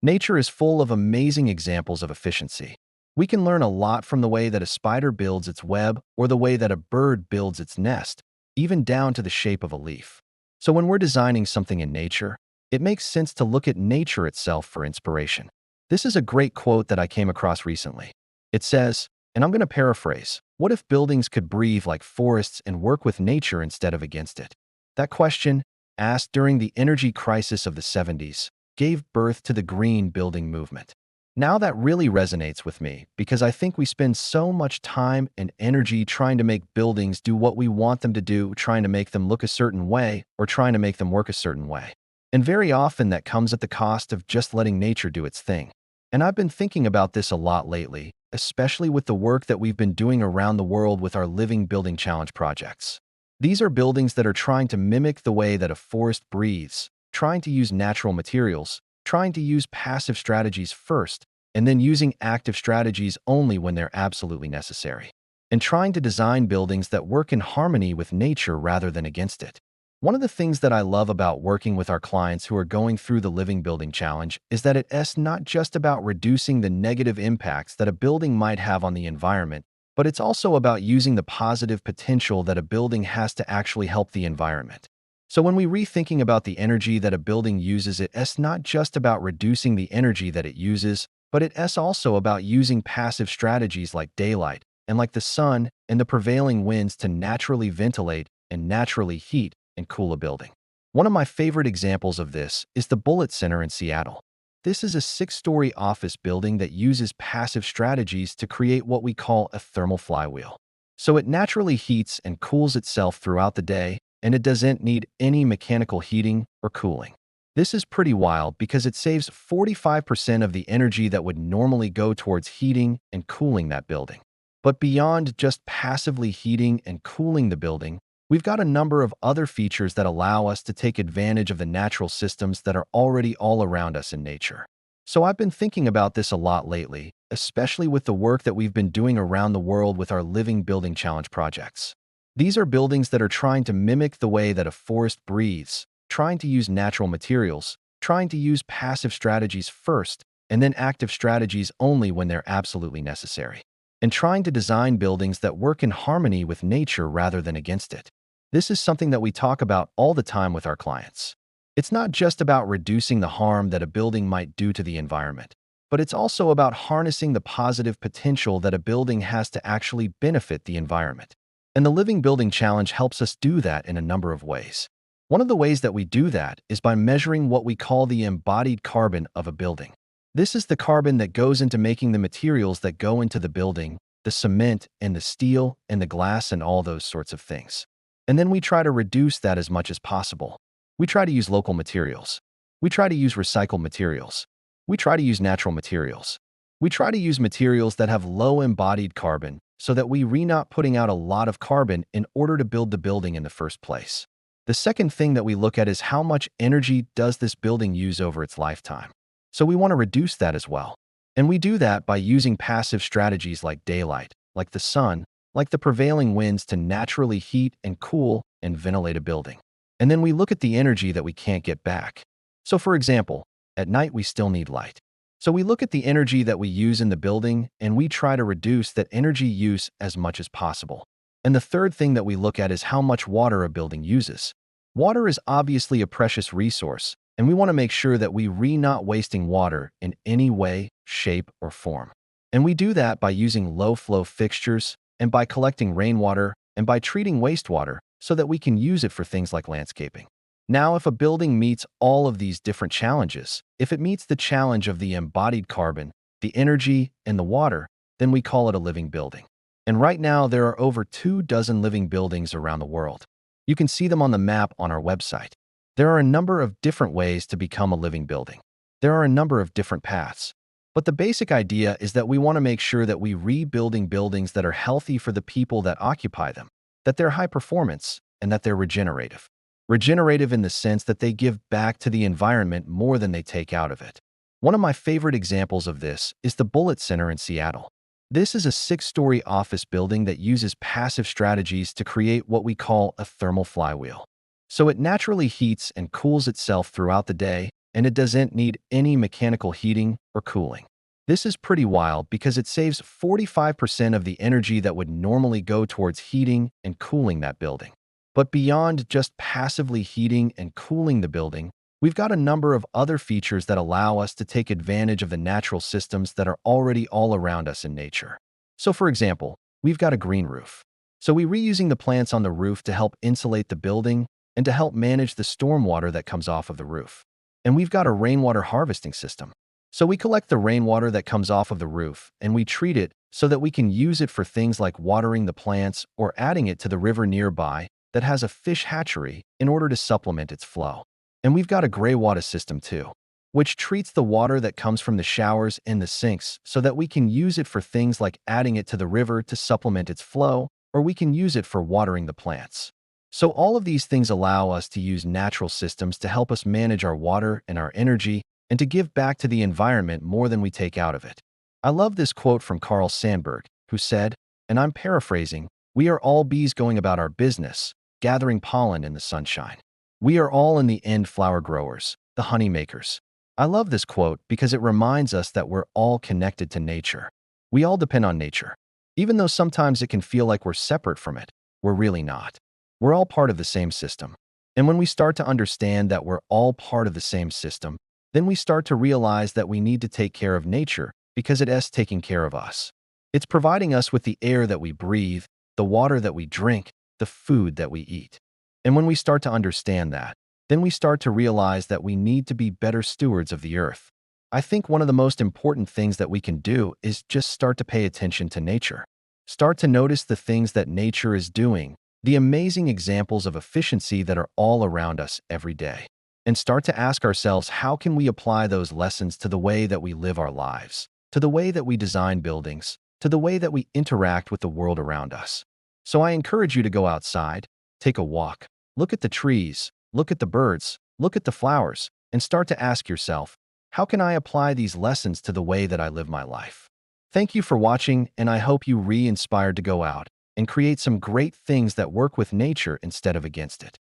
Nature is full of amazing examples of efficiency. We can learn a lot from the way that a spider builds its web or the way that a bird builds its nest, even down to the shape of a leaf. So when we're designing something in nature, it makes sense to look at nature itself for inspiration. This is a great quote that I came across recently. It says, and I'm going to paraphrase, what if buildings could breathe like forests and work with nature instead of against it? That question, asked during the energy crisis of the 70s, gave birth to the green building movement. Now that really resonates with me because I think we spend so much time and energy trying to make buildings do what we want them to do, trying to make them look a certain way or trying to make them work a certain way. And very often that comes at the cost of just letting nature do its thing. And I've been thinking about this a lot lately, especially with the work that we've been doing around the world with our Living Building Challenge projects. These are buildings that are trying to mimic the way that a forest breathes, trying to use natural materials, trying to use passive strategies first, and then using active strategies only when they're absolutely necessary, and trying to design buildings that work in harmony with nature rather than against it. One of the things that I love about working with our clients who are going through the Living Building Challenge is that it's not just about reducing the negative impacts that a building might have on the environment, but it's also about using the positive potential that a building has to actually help the environment. So when we rethinking about the energy that a building uses, it's not just about reducing the energy that it uses, but it's also about using passive strategies like daylight and like the sun and the prevailing winds to naturally ventilate and naturally heat and cool a building. One of my favorite examples of this is the Bullitt Center in Seattle. This is a 6-story office building that uses passive strategies to create what we call a thermal flywheel. So it naturally heats and cools itself throughout the day, and it doesn't need any mechanical heating or cooling. This is pretty wild because it saves 45% of the energy that would normally go towards heating and cooling that building. But beyond just passively heating and cooling the building, we've got a number of other features that allow us to take advantage of the natural systems that are already all around us in nature. So I've been thinking about this a lot lately, especially with the work that we've been doing around the world with our Living Building Challenge projects. These are buildings that are trying to mimic the way that a forest breathes, trying to use natural materials, trying to use passive strategies first, and then active strategies only when they're absolutely necessary, and trying to design buildings that work in harmony with nature rather than against it. This is something that we talk about all the time with our clients. It's not just about reducing the harm that a building might do to the environment, but it's also about harnessing the positive potential that a building has to actually benefit the environment. And the Living Building Challenge helps us do that in a number of ways. One of the ways that we do that is by measuring what we call the embodied carbon of a building. This is the carbon that goes into making the materials that go into the building, the cement and the steel and the glass and all those sorts of things. And then we try to reduce that as much as possible. We try to use local materials. We try to use recycled materials. We try to use natural materials. We try to use materials that have low embodied carbon so that we're not putting out a lot of carbon in order to build the building in the first place. The second thing that we look at is how much energy does this building use over its lifetime. So we want to reduce that as well. And we do that by using passive strategies like daylight, like the sun, like the prevailing winds to naturally heat and cool and ventilate a building. And then we look at the energy that we can't get back. So for example, at night we still need light. So we look at the energy that we use in the building and we try to reduce that energy use as much as possible. And the third thing that we look at is how much water a building uses. Water is obviously a precious resource, and we want to make sure that we're not wasting water in any way, shape, or form. And we do that by using low-flow fixtures, and by collecting rainwater, and by treating wastewater so that we can use it for things like landscaping. Now, if a building meets all of these different challenges, if it meets the challenge of the embodied carbon, the energy, and the water, then we call it a living building. And right now, there are over 24 living buildings around the world. You can see them on the map on our website. There are a number of different ways to become a living building. There are a number of different paths. But the basic idea is that we want to make sure that we're rebuilding buildings that are healthy for the people that occupy them, that they're high performance, and that they're regenerative. Regenerative in the sense that they give back to the environment more than they take out of it. One of my favorite examples of this is the Bullitt Center in Seattle. This is a 6-story office building that uses passive strategies to create what we call a thermal flywheel. So it naturally heats and cools itself throughout the day, and it doesn't need any mechanical heating or cooling. This is pretty wild because it saves 45% of the energy that would normally go towards heating and cooling that building. But beyond just passively heating and cooling the building, we've got a number of other features that allow us to take advantage of the natural systems that are already all around us in nature. So for example, we've got a green roof. So we're reusing the plants on the roof to help insulate the building and to help manage the stormwater that comes off of the roof. And we've got a rainwater harvesting system. So we collect the rainwater that comes off of the roof and we treat it so that we can use it for things like watering the plants or adding it to the river nearby that has a fish hatchery in order to supplement its flow. And we've got a gray water system too, which treats the water that comes from the showers and the sinks so that we can use it for things like adding it to the river to supplement its flow, or we can use it for watering the plants. So all of these things allow us to use natural systems to help us manage our water and our energy and to give back to the environment more than we take out of it. I love this quote from Carl Sandburg, who said, and I'm paraphrasing, "We are all bees going about our business, gathering pollen in the sunshine. We are all in the end flower growers, the honey makers." I love this quote because it reminds us that we're all connected to nature. We all depend on nature. Even though sometimes it can feel like we're separate from it, we're really not. We're all part of the same system. And when we start to understand that we're all part of the same system, then we start to realize that we need to take care of nature because it is taking care of us. It's providing us with the air that we breathe, the water that we drink, the food that we eat. And when we start to understand that, then we start to realize that we need to be better stewards of the earth. I think one of the most important things that we can do is just start to pay attention to nature. Start to notice the things that nature is doing, the amazing examples of efficiency that are all around us every day. And start to ask ourselves, how can we apply those lessons to the way that we live our lives, to the way that we design buildings, to the way that we interact with the world around us? So I encourage you to go outside, take a walk, look at the trees, look at the birds, look at the flowers, and start to ask yourself, how can I apply these lessons to the way that I live my life? Thank you for watching, and I hope you re-inspired to go out and create some great things that work with nature instead of against it.